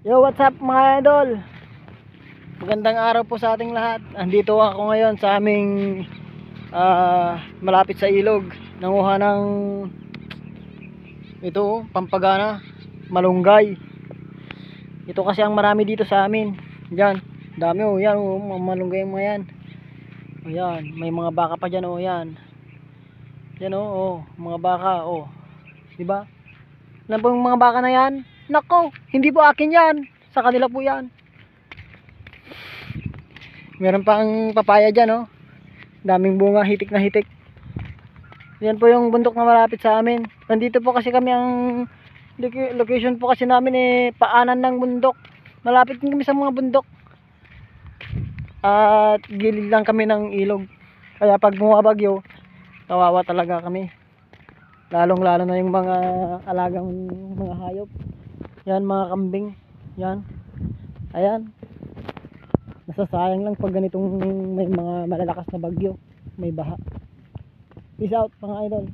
Yo, what's up mga idol? Magandang araw po sa ating lahat. Andito ako ngayon sa aming malapit sa ilog. Nanguha ng ito, pampagana, malunggay. Ito kasi ang marami dito sa amin. Diyan, dami oh, yan oh, mga malunggay mga yan. Oh, yan, may mga baka pa diyan oh, yan. Yan oh, mga baka oh. 'Di ba? Alam po yung mga baka na yan? Nako, hindi po akin yan. Sa kanila po yan. Meron pang papaya dyan, oh. Daming bunga, hitik na hitik. Yan po yung bundok na malapit sa amin. Nandito po kasi kami, ang location po kasi namin paanan ng bundok. Malapit kami sa mga bundok. At gilid lang kami ng ilog. Kaya pag bumabagyo, kawawa talaga kami. Lalong lalo na yung mga alagang mga hayop. Yan, mga kambing. Yan. Ayan. Nasasayang lang pag ganitong may mga malalakas na bagyo, may baha. Peace out mga idol.